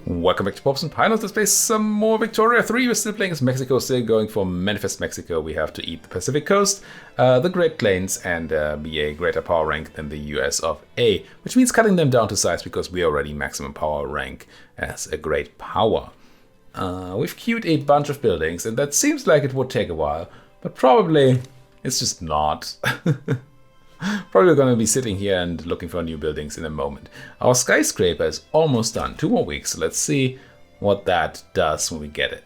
Welcome back to Pops and Pilots. Let's play some more Victoria 3. We're still playing as Mexico, still going for Manifest Mexico. We have to eat the Pacific Coast, the Great Plains, and be a greater power rank than the US of A, which means cutting them down to size because we are already maximum power rank as a great power. We've queued a bunch of buildings, and that seems like it would take a while, but probably it's just not. Probably going to be sitting here and looking for new buildings in a moment. Our skyscraper is almost done. 2 more weeks. Let's see what that does when we get it.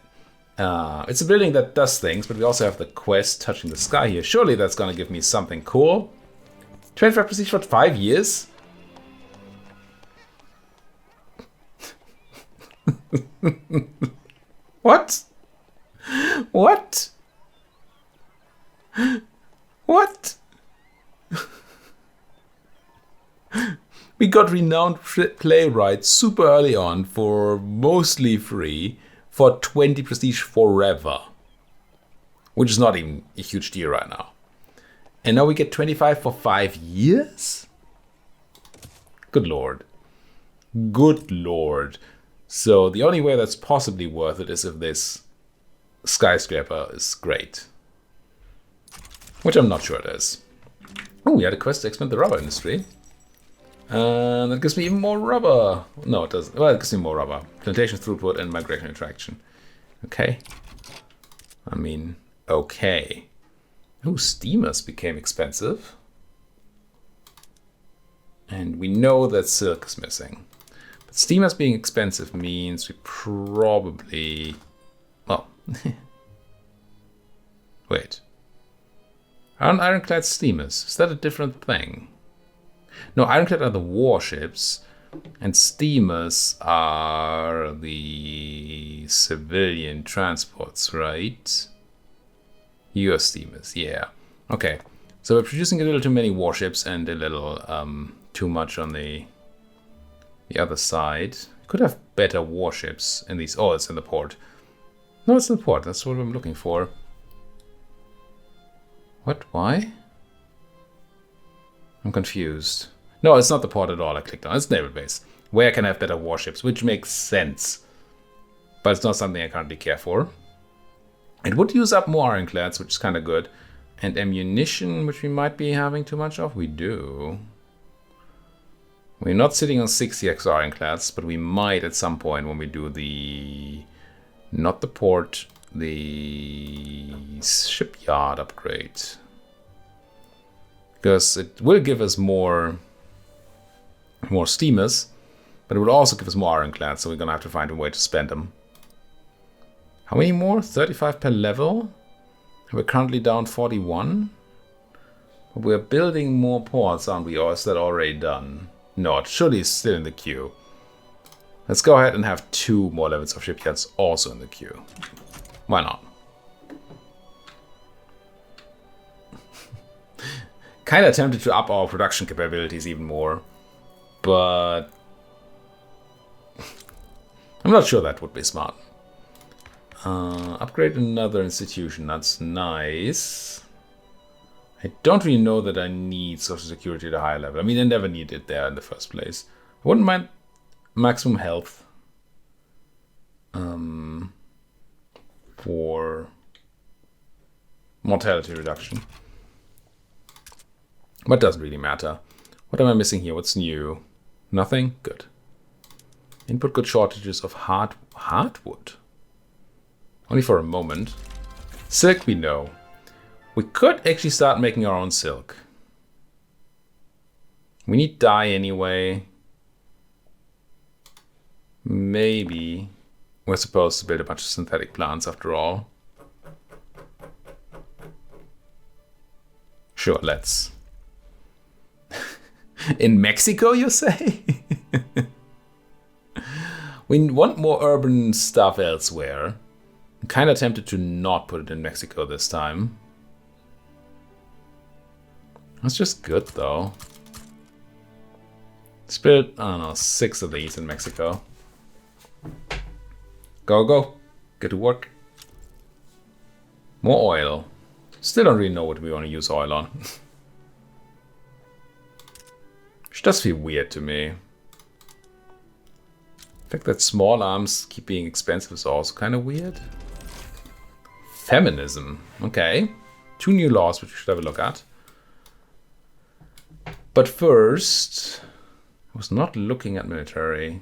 It's a building that does things, but we also have the quest touching the sky here. Surely that's going to give me something cool. 25 prestige for 5 years? What? What? What? We got renowned playwright super early on for mostly free for 20 prestige forever. Which is not even a huge deal right now. And now we get 25 for 5 years? Good lord. Good lord. So the only way that's possibly worth it is if this skyscraper is great. Which I'm not sure it is. Oh, we had a quest to expand the rubber industry. And that gives me even more rubber. No, it doesn't. Well, it gives me more rubber. Plantation throughput and migration attraction. Okay. I mean, okay. Oh, steamers became expensive. And we know that silk is missing. But steamers being expensive means we probably... Oh. Wait. Aren't ironclad steamers? Is that a different thing? No, ironclad are the warships, and steamers are the civilian transports, right? US steamers, yeah. Okay, so we're producing a little too many warships and a little too much on the other side. Could have better warships in these. Oh, it's in the port. No, it's in the port. That's what I'm looking for. What? Why? I'm confused. No, it's not the port at all I clicked on. It's naval base. Where can I have better warships? Which makes sense. But it's not something I currently care for. It would use up more ironclads, which is kind of good. And ammunition, which we might be having too much of. We do. We're not sitting on 60x ironclads, but we might at some point when we do the... Not the port, the shipyard upgrade. Because it will give us more steamers, but it will also give us more ironclads, so we're going to have to find a way to spend them. How many more? 35 per level? We're currently down 41. But we're building more ports, aren't we? Or is that already done? No, it surely is still in the queue. Let's go ahead and have 2 more levels of shipyards also in the queue. Why not? Kind of tempted to up our production capabilities even more, but I'm not sure that would be smart. Upgrade another institution, that's nice. I don't really know that I need social security at a higher level. I mean, I never needed it there in the first place. I wouldn't mind maximum health for mortality reduction. But it doesn't really matter. What am I missing here? What's new? Nothing? Good. Input good shortages of hardwood. Only for a moment. Silk we know. We could actually start making our own silk. We need dye anyway. Maybe we're supposed to build a bunch of synthetic plants after all. Sure, let's. In Mexico, you say? We want more urban stuff elsewhere. I'm kind of tempted to not put it in Mexico this time. That's just good, though. Let's build, I don't know, 6 of these in Mexico. Go, go. Get to work. More oil. Still don't really know what we want to use oil on. Which does feel weird to me. fact that small arms keep being expensive is also kind of weird. Feminism. Okay. 2 new laws which we should have a look at. But first, I was not looking at military.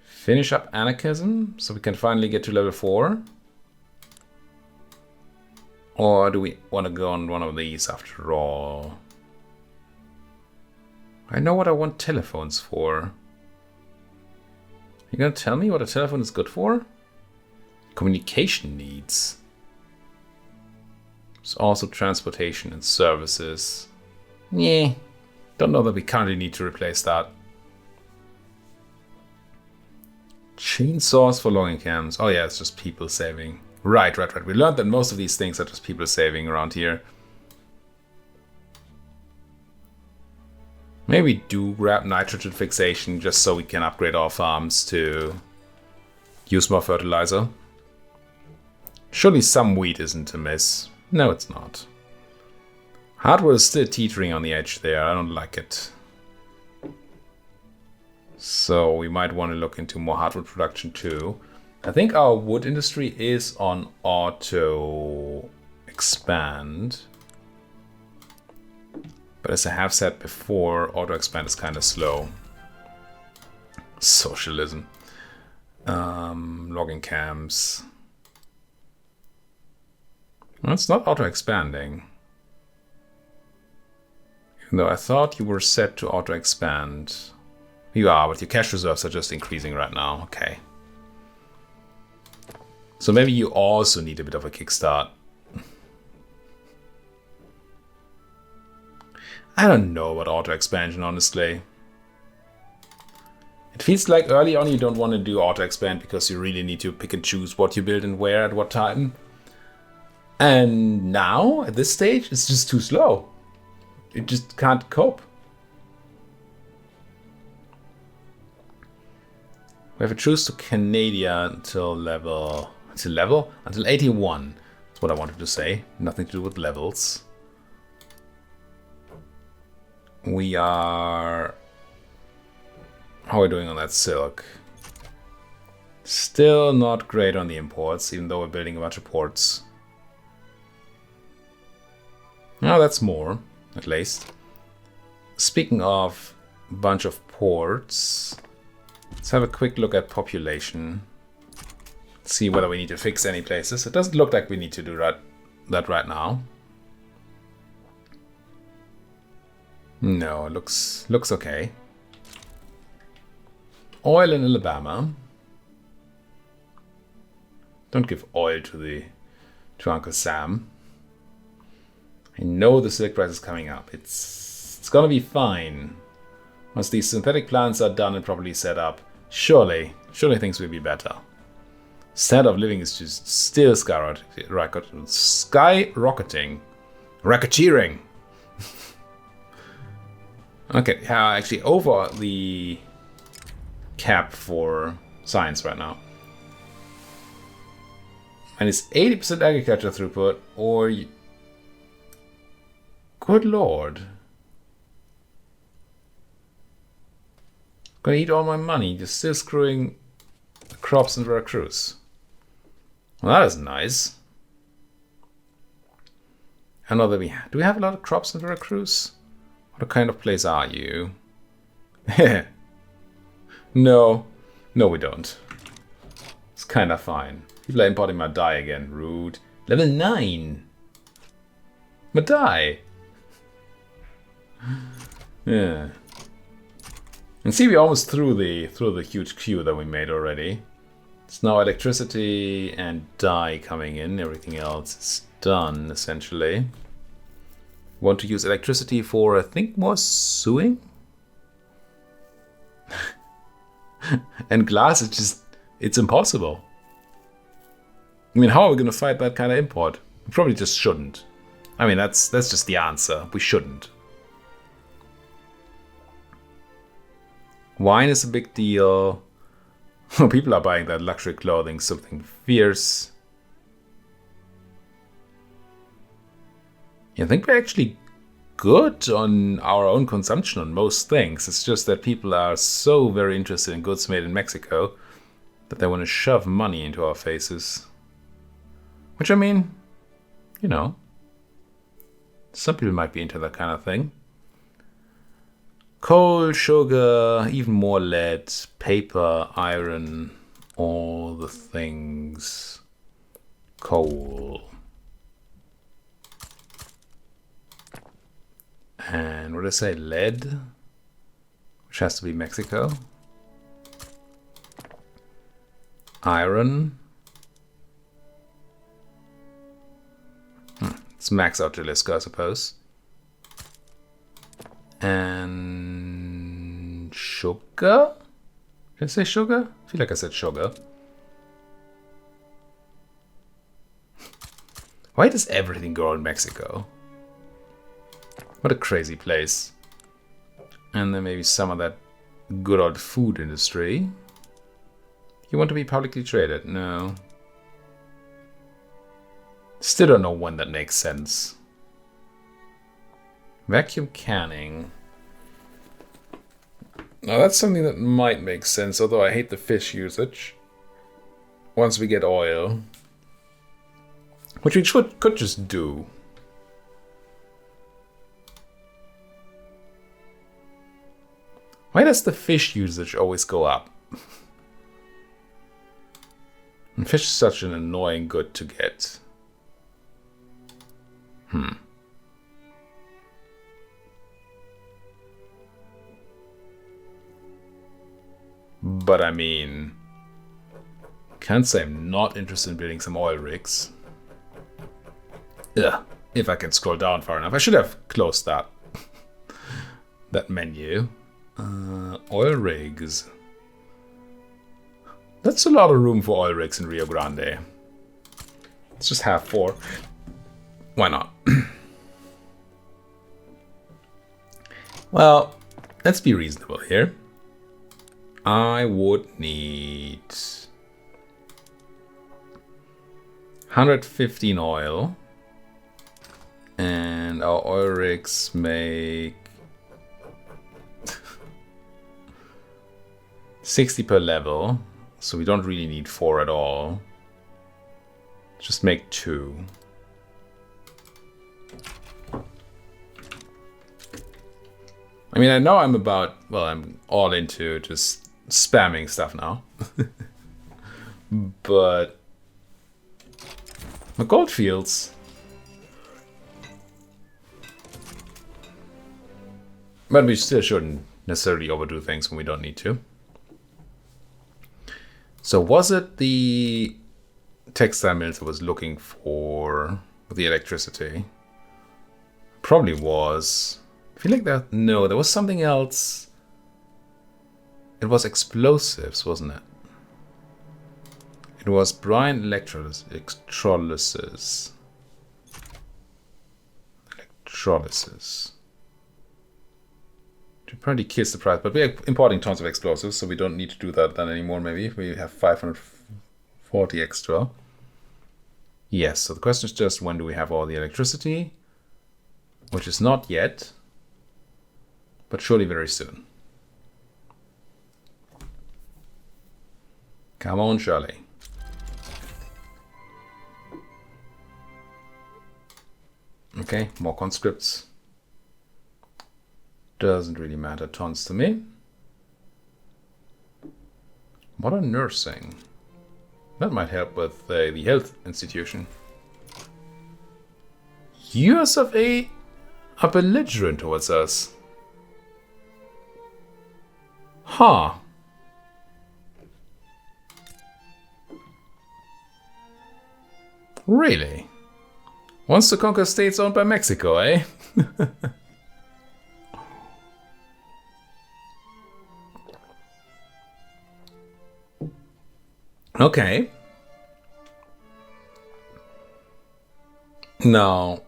Finish up anarchism so we can finally get to level 4. Or do we want to go on one of these after all? I know what I want telephones for. You gonna tell me what a telephone is good for? Communication needs. There's also transportation and services. Yeah, don't know that we currently need to replace that. Chainsaws for logging camps. Oh yeah, it's just people saving. Right. We learned that most of these things are just people saving around here. Maybe do grab nitrogen fixation just so we can upgrade our farms to use more fertilizer. Surely some wheat isn't amiss. No, it's not. Hardwood is still teetering on the edge there. I don't like it. So we might want to look into more hardwood production too. I think our wood industry is on auto expand. But as I have said before, auto expand is kind of slow. Socialism. Logging camps. Well, it's not auto expanding. Even though I thought you were set to auto expand. You are, but your cash reserves are just increasing right now. Okay. So maybe you also need a bit of a kickstart. I don't know about auto expansion, honestly. It feels like early on you don't want to do auto expand because you really need to pick and choose what you build and where at what time. And now, at this stage, it's just too slow. It just can't cope. We have a truce to Canada until 81. That's what I wanted to say. Nothing to do with levels. We are... How are we doing on that silk? Still not great on the imports, even though we're building a bunch of ports. Now that's more, at least. Speaking of a bunch of ports, let's have a quick look at population. See whether we need to fix any places. It doesn't look like we need to do that right now. No, it looks okay. Oil in Alabama. Don't give oil to Uncle Sam. I know the silk price is coming up. It's gonna be fine. Once these synthetic plants are done and properly set up, surely things will be better. Standard of living is just still skyrocketing. Racketeering. Okay, actually over the cap for science right now. And it's 80% agriculture throughput, or... Good lord. Gonna eat all my money, just still screwing the crops in Veracruz. Well, that is nice. I know that do we have a lot of crops in Veracruz? What kind of place are you? No, we don't. It's kind of fine. People are importing my dye again. Rude. Level 9. My dye. Yeah. And see, we almost through the huge queue that we made already. It's now electricity and dye coming in. Everything else is done, essentially. Want to use electricity for, I think, more sewing? And glass, it's impossible. I mean, how are we going to fight that kind of import? We probably just shouldn't. I mean, that's just the answer. We shouldn't. Wine is a big deal. People are buying that luxury clothing, something fierce. I think we're actually good on our own consumption on most things. It's just that people are so very interested in goods made in Mexico that they want to shove money into our faces. Which, I mean, you know, some people might be into that kind of thing. Coal, sugar, even more lead, paper, iron, all the things. Coal. And what did I say? Lead, which has to be Mexico. Iron. Let's max out Jalisco, I suppose. And sugar? Did I say sugar? I feel like I said sugar. Why does everything grow in Mexico? What a crazy place. And then maybe some of that good old food industry. You want to be publicly traded? No. Still don't know when that makes sense. Vacuum canning. Now that's something that might make sense, although I hate the fish usage. Once we get oil. Which we could just do. Why does the fish usage always go up? And fish is such an annoying good to get. But I mean, can't say I'm not interested in building some oil rigs. Ugh, if I can scroll down far enough. I should have closed that that menu. Oil rigs. That's a lot of room for oil rigs in Rio Grande. Let's just have 4. Why not? Well, let's be reasonable here. I would need 115 oil. And our oil rigs make 60 per level. So we don't really need 4 at all. Just make 2. I mean, I know I'm all into just spamming stuff now. But the gold fields. But we still shouldn't necessarily overdo things when we don't need to. So was it the textile mills I was looking for with the electricity? Probably was. I feel like that. No, there was something else. It was explosives, wasn't it? It was brine electrolysis. Electrolysis. To probably kiss the price, but we are importing tons of explosives, so we don't need to do that then anymore. Maybe we have 540 extra. Yes, so the question is just when do we have all the electricity? Which is not yet, but surely very soon. Come on, Charlie. Okay, more conscripts. Doesn't really matter tons to me. Modern nursing. That might help with the health institution. US of A are belligerent towards us. Huh. Really? Wants to conquer states owned by Mexico, eh? Okay. Now,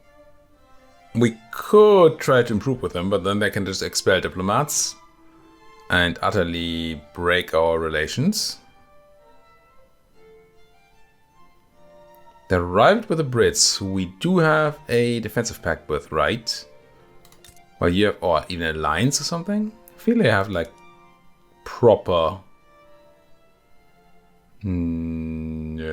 we could try to improve with them, but then they can just expel diplomats and utterly break our relations. They arrived with the Brits, who we do have a defensive pact with, right? Well, you have, or even an alliance or something? I feel they have like proper. No.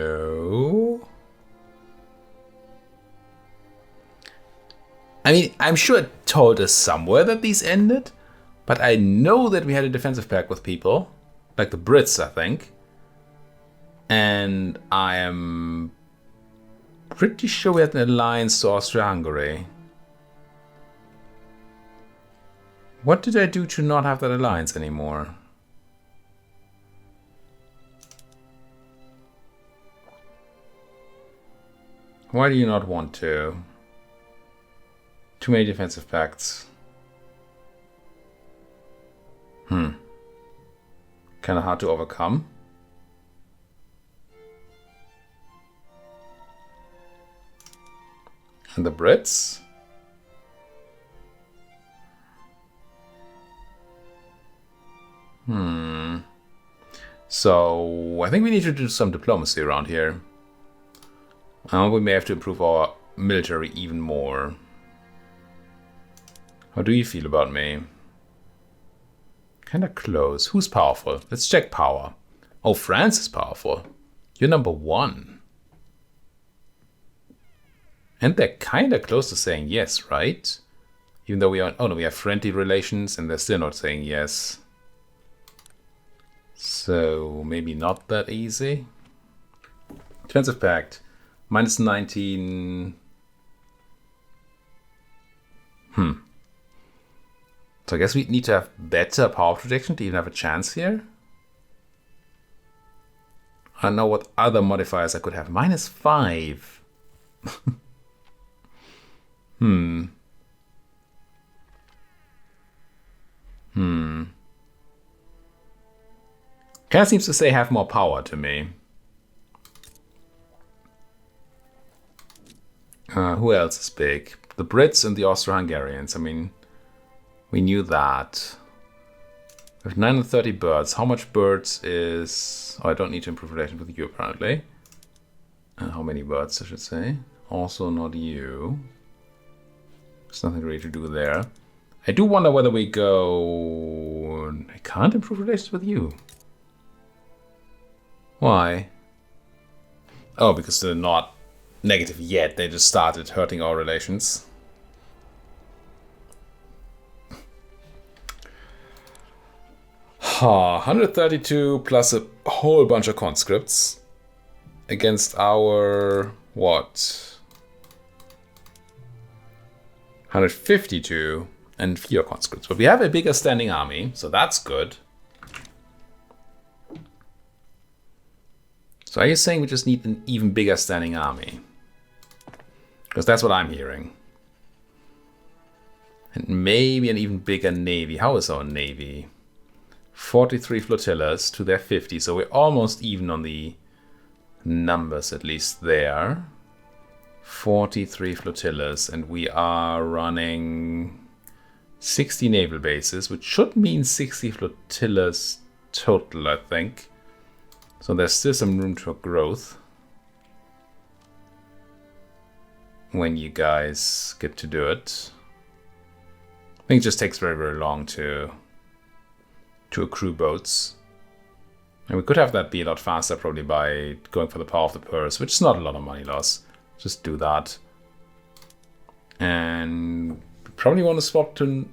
I mean, I'm sure it told us somewhere that these ended, but I know that we had a defensive pact with people, like the Brits, I think. And I am pretty sure we had an alliance to Austria-Hungary. What did I do to not have that alliance anymore? Why do you not want to? Too many defensive pacts. Kind of hard to overcome. And the Brits? So, I think we need to do some diplomacy around here. We may have to improve our military even more. How do you feel about me? Kinda close. Who's powerful? Let's check power. Oh, France is powerful. You're number 1. And they're kinda close to saying yes, right? Even though we are... Oh no, we have friendly relations and they're still not saying yes. So, maybe not that easy. Defensive pact. Minus 19. So I guess we need to have better power projection to even have a chance here. I don't know what other modifiers I could have. Minus 5. Kind of seems to say have more power to me. Who else is big? The Brits and the Austro-Hungarians. I mean, we knew that. We have 930 birds. How much birds is... Oh, I don't need to improve relations with you, apparently. How many birds, I should say. Also not you. There's nothing really to do there. I do wonder whether we go... I can't improve relations with you. Why? Oh, because they're not negative yet. They just started hurting our relations. Ha, 132 plus a whole bunch of conscripts against our, what? 152 and fewer conscripts. But we have a bigger standing army, so that's good. So are you saying we just need an even bigger standing army? Because that's what I'm hearing. And maybe an even bigger navy. How is our navy? 43 flotillas to their 50. So we're almost even on the numbers, at least there. 43 flotillas. And we are running 60 naval bases, which should mean 60 flotillas total, I think. So there's still some room for growth when you guys get to do it. I think it just takes very, very long to accrue boats. And we could have that be a lot faster probably by going for the power of the purse, which is not a lot of money loss. Just do that. And we probably want to swap to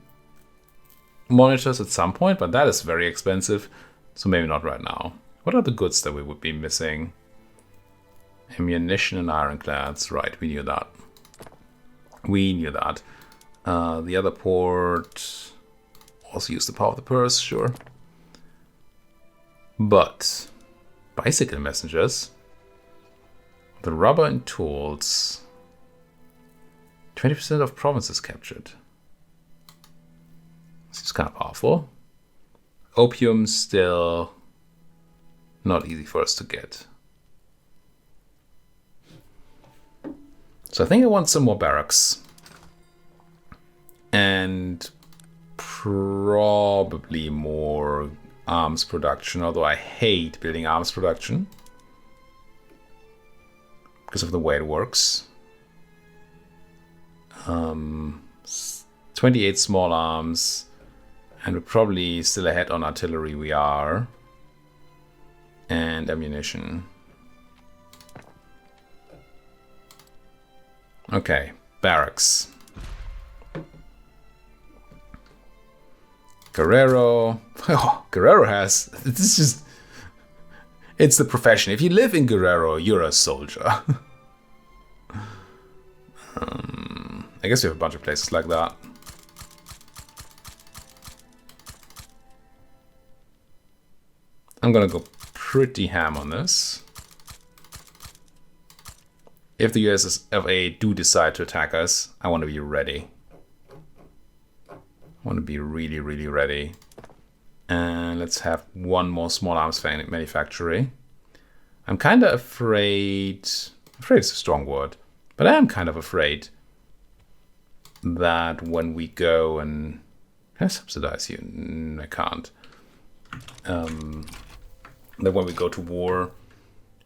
monitors at some point, but that is very expensive. So maybe not right now. What are the goods that we would be missing? Ammunition and ironclads. Right, we knew that. We knew that. The other port also use the power of the purse, sure. But bicycle messengers, the rubber and tools, 20% of provinces captured. This is kind of powerful. Opium still not easy for us to get. So I think I want some more barracks. And probably more arms production, although I hate building arms production because of the way it works. 28 small arms. And we're probably still ahead on artillery, we are. And ammunition. Okay, barracks. Guerrero. Oh, Guerrero has... This is just... It's the profession. If you live in Guerrero, you're a soldier. I guess we have a bunch of places like that. I'm gonna go pretty ham on this. If the USFA do decide to attack us, I want to be ready. I want to be really, really ready. And let's have one more small arms manufactory. I'm kind of afraid... Afraid is a strong word. But I am kind of afraid that when we go and... Can I subsidize you? I can't. That when we go to war,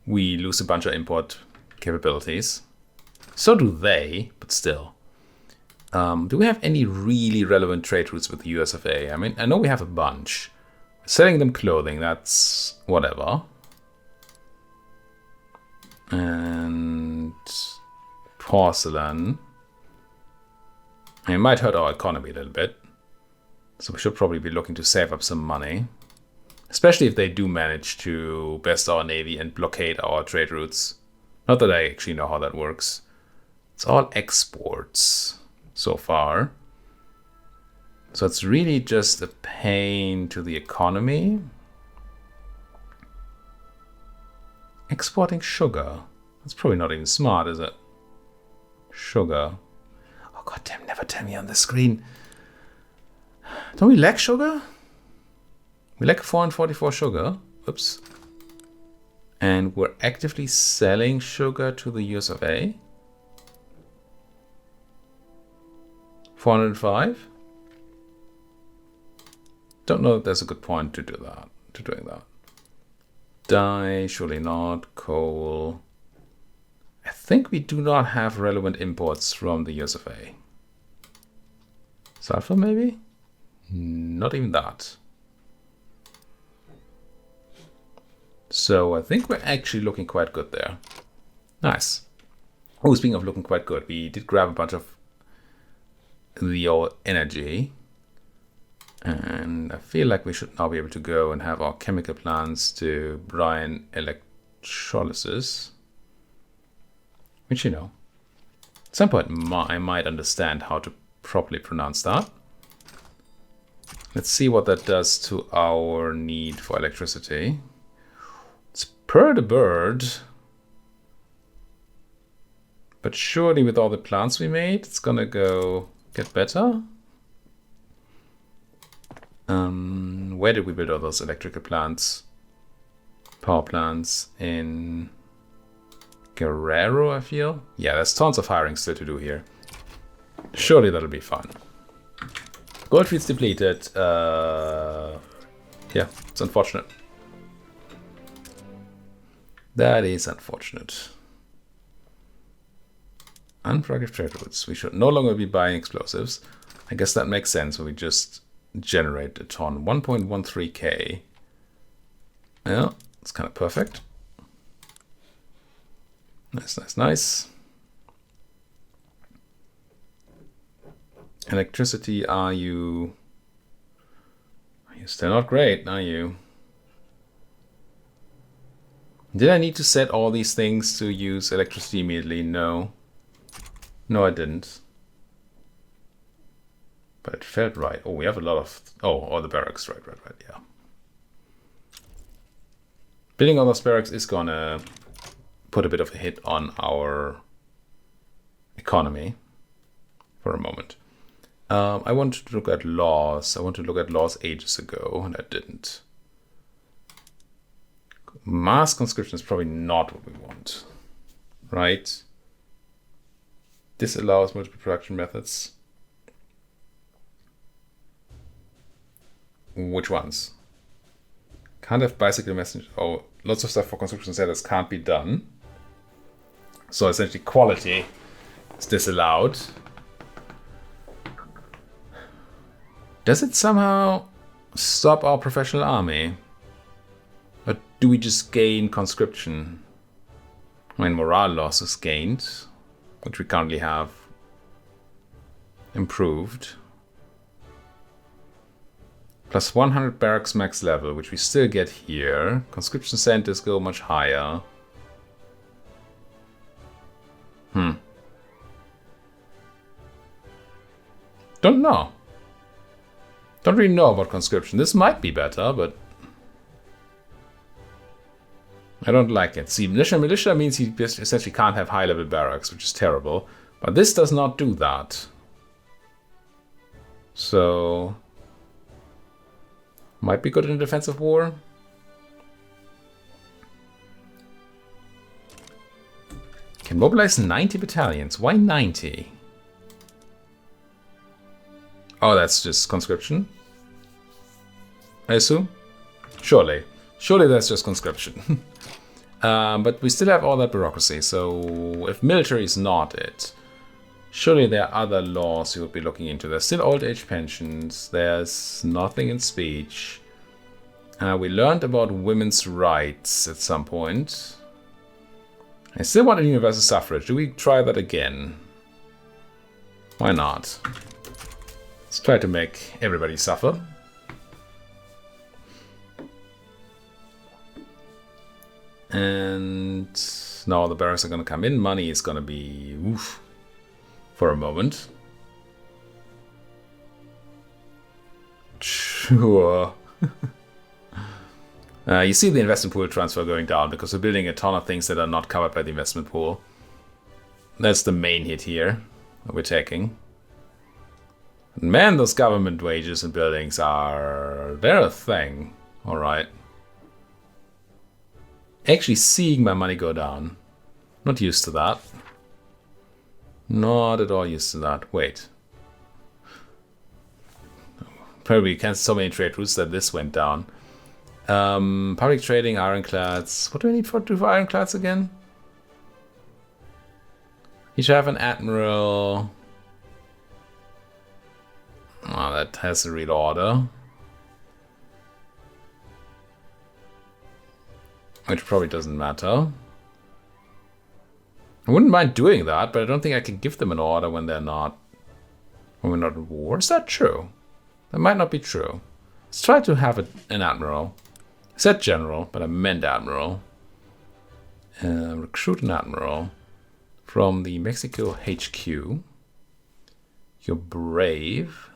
we lose a bunch of import capabilities. So do they, but still. Do we have any really relevant trade routes with the USFA? I mean, I know we have a bunch. Selling them clothing, that's whatever. And porcelain. It might hurt our economy a little bit. So we should probably be looking to save up some money. Especially if they do manage to best our navy and blockade our trade routes. Not that I actually know how that works. It's all exports so far. So it's really just a pain to the economy. Exporting sugar. That's probably not even smart, is it? Sugar. Oh god damn, never tell me on the screen. Don't we lack sugar? We lack 444 sugar. Oops. And we're actively selling sugar to the US of A. 405. Don't know if there's a good point to do that. To doing that. Dye, surely not. Coal. I think we do not have relevant imports from the US of A. Sulfur maybe? Not even that. So I think we're actually looking quite good there. Nice. Oh, speaking of looking quite good, we did grab a bunch of the old energy. And I feel like we should now be able to go and have our chemical plants to brine electrolysis. Which, you know, at some point I might understand how to properly pronounce that. Let's see what that does to our need for electricity. It's per the bird. But surely with all the plants we made, it's gonna go get better. Where did we build all those electrical plants? Power plants in Guerrero, I feel. Yeah, there's tons of hiring still to do here. Surely that'll be fun. Goldfields depleted. Yeah, it's unfortunate. That is unfortunate. Unproductive trade routes. We should no longer be buying explosives. I guess that makes sense when we just generate a ton. 1.13k. Yeah, it's kind of perfect. Nice, nice, nice. Electricity, are you still not great, are you? Did I need to set all these things to use electricity immediately? No. No, I didn't. But it felt right. Oh, we have a lot of... Oh, all the barracks. Right, yeah. Building all those barracks is gonna put a bit of a hit on our economy for a moment. I wanted to look at laws. I wanted to look at laws ages ago, and I didn't. Mass conscription is probably not what we want, right? This allows multiple production methods. Which ones? Can't have bicycle messenger. Oh, lots of stuff for construction centers can't be done. So essentially quality is disallowed. Does it somehow stop our professional army? Or do we just gain conscription? I mean, morale loss is gained, which we currently have improved. Plus 100 barracks max level, which we still get here. Conscription centers go much higher. Don't know. Don't really know about conscription. This might be better, but I don't like it. See, militia means he essentially can't have high-level barracks, which is terrible. But this does not do that. So might be good in a defensive war. Can mobilize 90 battalions. Why 90? Oh, that's just conscription, I assume? Surely. Surely that's just conscription. But we still have all that bureaucracy, so if military is not it, surely there are other laws you would be looking into. There's still old age pensions, there's nothing in speech. We learned about women's rights at some point. I still want a universal suffrage. Do we try that again? Why not? Let's try to make everybody suffer. And now the barracks are going to come in. Money is going to be oof, for a moment. Sure. You see the investment pool transfer going down because we're building a ton of things that are not covered by the investment pool. That's the main hit here that we're taking. Man, those government wages and buildings they're a thing. Alright. Actually seeing my money go down. Not used to that. Not at all used to that. Wait. Probably canceled so many trade routes that this went down. Public trading, ironclads. What do I need to do for ironclads again? You should have an admiral. Oh, that has a real order. Which probably doesn't matter. I wouldn't mind doing that, but I don't think I can give them an order when we're not in war. Is that true? That might not be true. Let's try to have an admiral. I said general, but I meant admiral. Recruit an admiral from the Mexico HQ. You're brave.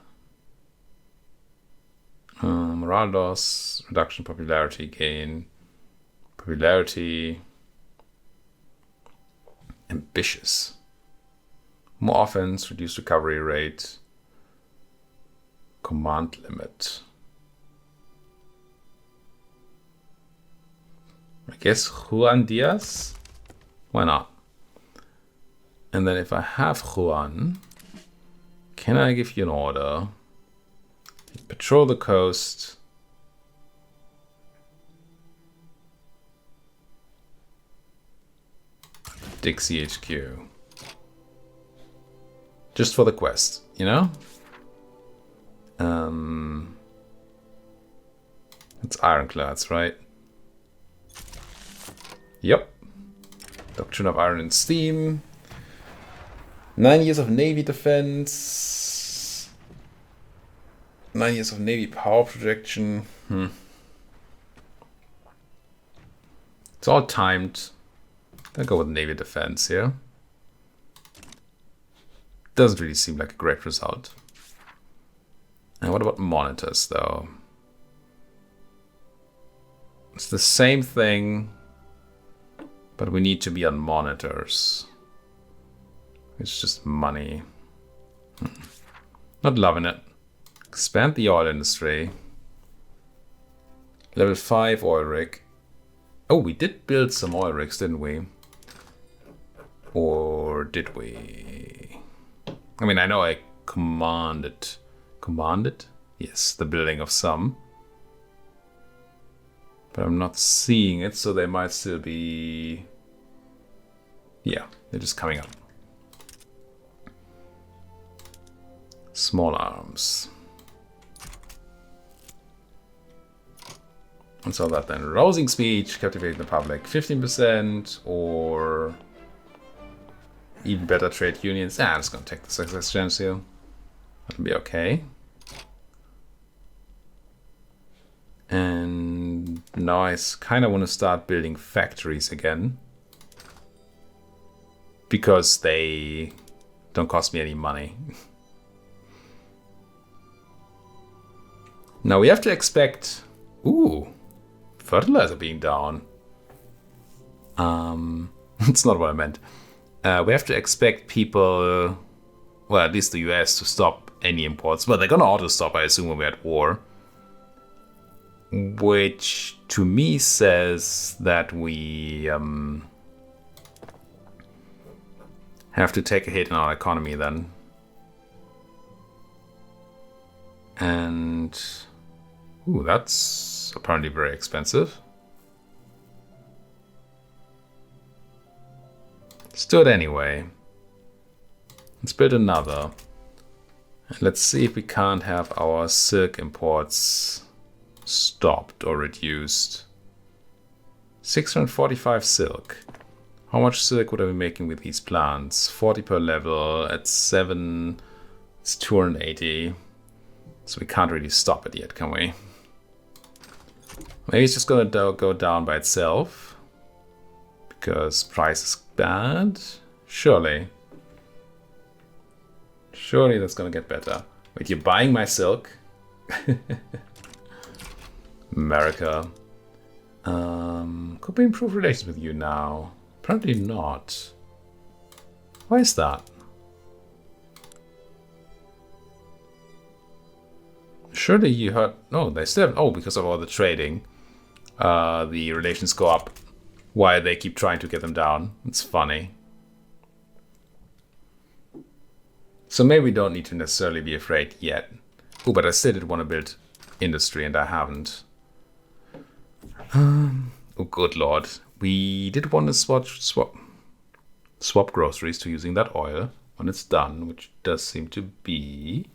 Morale loss, reduction, popularity gain. Popularity. Ambitious. More offense, reduced recovery rate. Command limit. I guess Juan Diaz? Why not? And then if I have Juan, can I give you an order? Patrol the coast. Dixie HQ. Just for the quest, you know? It's ironclads, right? Yep. Doctrine of Iron and Steam. 9 years of Navy defense. 9 years of Navy power projection. It's all timed. I'll go with Navy defense here. Doesn't really seem like a great result. And what about monitors, though? It's the same thing, but we need to be on monitors. It's just money. Not loving it. Expand the oil industry. Level 5 oil rig. Oh, we did build some oil rigs, didn't we? Or did we? I mean, I know I commanded. Commanded? Yes, the building of some. But I'm not seeing it, so they might still be... Yeah, they're just coming up. Small arms. And so that then rousing speech, captivating the public, 15%, or even better trade unions. I'm just gonna take the success chance here. That'll be okay. And now I kind of want to start building factories again, because they don't cost me any money. Now we have to expect... Ooh, fertilizer being down. That's not what I meant. We have to expect people, well, at least the US, to stop any imports. Well, they're gonna auto-stop, I assume, when we're at war. Which, to me, says that we have to take a hit in our economy then. And... Ooh, that's apparently very expensive. Let's do it anyway. Let's build another. And let's see if we can't have our silk imports stopped or reduced. 645 silk. How much silk would I be making with these plants? 40 per level. At 7, it's 280. So we can't really stop it yet, can we? Maybe it's just gonna go down by itself. Because price is bad. Surely. Surely that's gonna get better. Wait, you're buying my silk? America. Could we improve relations with you now? Apparently not. Why is that? Surely you heard... No, they still have... Oh, because of all the trading. The relations go up while they keep trying to get them down. It's funny. So maybe we don't need to necessarily be afraid yet. Oh, but I still did want to build industry and I haven't. Oh, good lord. We did want to swap groceries to using that oil when it's done, which does seem to be...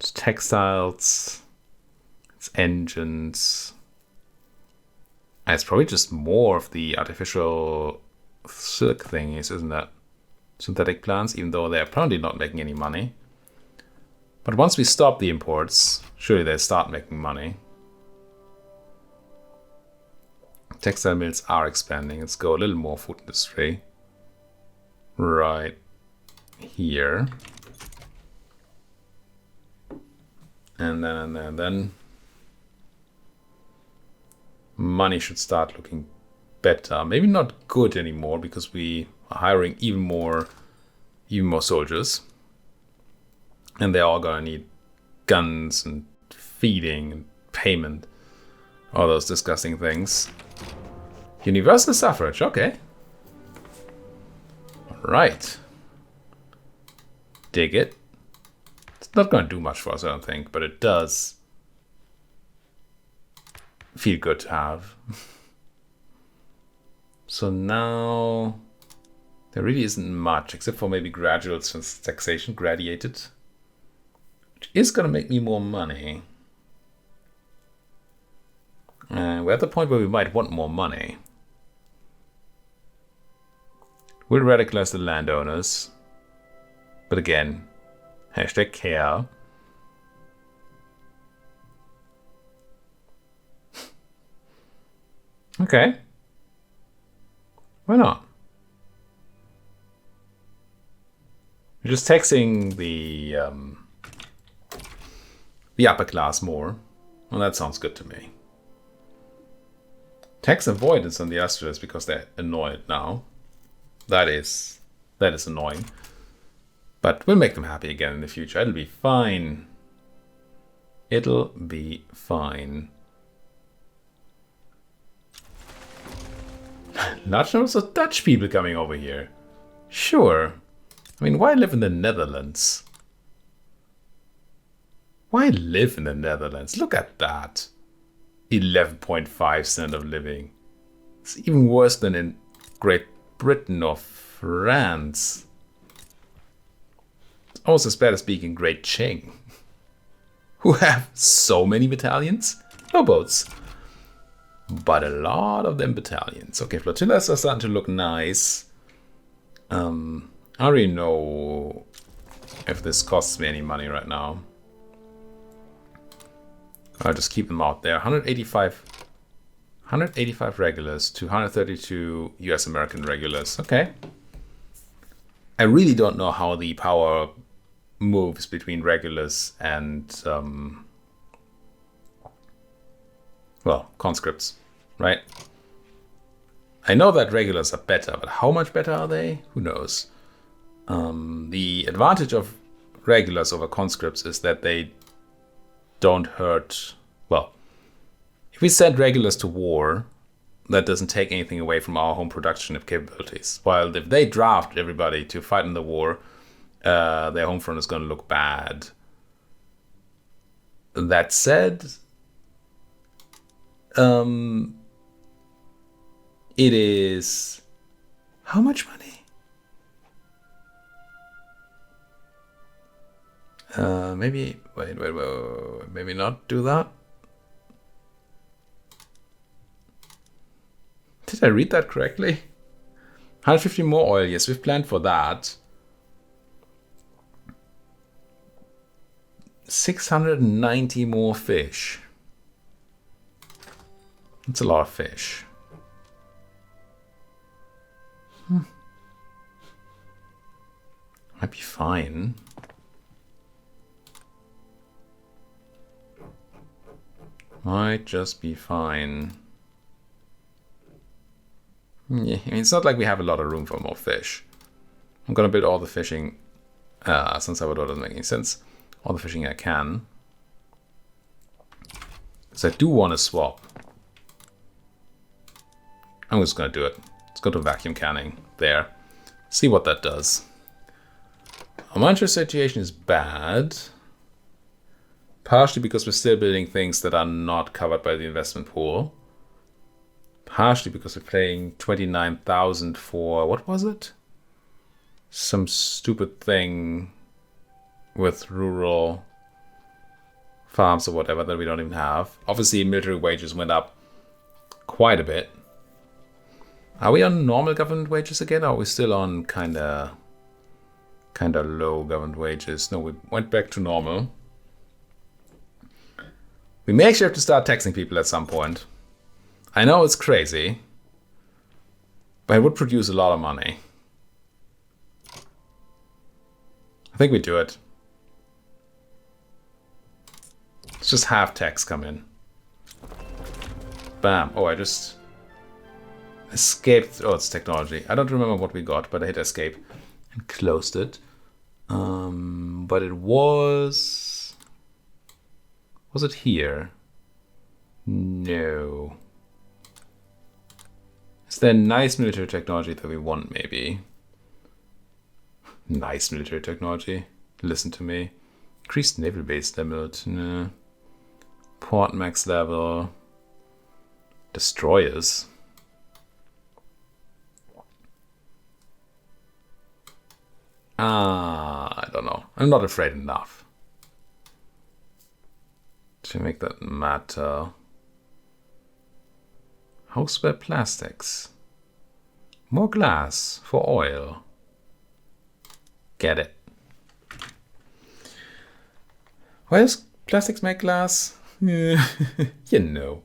It's textiles, it's engines. And it's probably just more of the artificial silk thingies, isn't it? Synthetic plants, even though they're apparently not making any money. But once we stop the imports, surely they start making money. Textile mills are expanding. Let's go a little more food industry. Right here. And then money should start looking better. Maybe not good anymore because we are hiring even more soldiers. And they're all gonna need guns and feeding and payment. All those disgusting things. Universal suffrage, okay. Alright. Dig it. It's not gonna do much for us, I don't think, but it does feel good to have. So now there really isn't much, except for maybe gradual taxation, gradiated. Which is gonna make me more money. We're at the point where we might want more money. We'll radicalize the landowners. But again, hashtag care. Okay. Why not? We're just taxing the upper class more. Well, that sounds good to me. Tax avoidance on the Australians because they're annoyed now. That is annoying. But we'll make them happy again in the future. It'll be fine. It'll be fine. Large numbers of Dutch people coming over here. Sure. I mean, why live in the Netherlands? Why live in the Netherlands? Look at that. 11.5 standard of living. It's even worse than in Great Britain or France. almost as bad as being in Great Qing, who have so many battalions. No boats, but a lot of them battalions. Okay, flotillas are starting to look nice. I already know if this costs me any money right now. I'll just keep them out there. 185 regulars to 132 US American regulars. Okay. I really don't know how the power moves between regulars and, well, conscripts, right? I know that regulars are better, but how much better are they? Who knows? The advantage of regulars over conscripts is that they don't hurt. Well, if we send regulars to war, that doesn't take anything away from our home production capabilities. While if they draft everybody to fight in the war, their home front is going to look bad. That said, it is how much money? Maybe wait, maybe not do that. Did I read that correctly? 150 more oil. Yes, we've planned for that. 690 more fish. That's a lot of fish. Might be fine. Might just be fine. Yeah, I mean, it's not like we have a lot of room for more fish. I'm gonna build all the fishing. San Salvador doesn't make any sense. All the fishing I can. So I do want to swap. I'm just gonna do it. Let's go to vacuum canning there. See what that does. Our monetary situation is bad. Partially because we're still building things that are not covered by the investment pool. Partially because we're paying 29,000 for, what was it? Some stupid thing with rural farms or whatever that we don't even have. Obviously, military wages went up quite a bit. Are we on normal government wages again, or are we still on kind of low government wages? No, we went back to normal. We may actually have to start taxing people at some point. I know it's crazy, but it would produce a lot of money. I think we do it. Let's just have tax come in. Bam. Oh, I just escaped. Oh, it's technology. I don't remember what we got, but I hit escape and closed it. But it was... Was it here? No. Is there nice military technology that we want, maybe? Nice military technology. Listen to me. Increased naval base level. No. Port max level. Destroyers. I don't know. I'm not afraid enough to make that matter. Houseware plastics. More glass for oil. Get it. Why does plastics make glass? You know.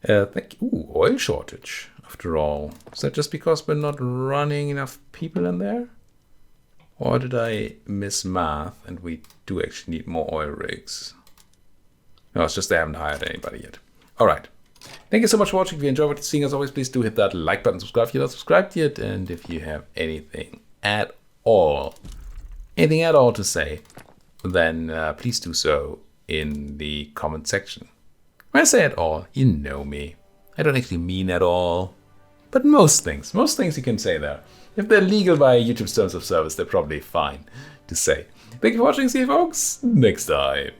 Thank you. Ooh, oil shortage, after all. Is that just because we're not running enough people in there? Or did I miss math and we do actually need more oil rigs? No, it's just they haven't hired anybody yet. All right. Thank you so much for watching. If you enjoyed what you're seeing, as always, please do hit that like button, subscribe if you're not subscribed yet. And if you have anything at all to say, then please do so in the comment section. When I say at all, you know me. I don't actually mean at all. But most things you can say there. If they're legal by YouTube's terms of service, they're probably fine to say. Thank you for watching. See you folks next time.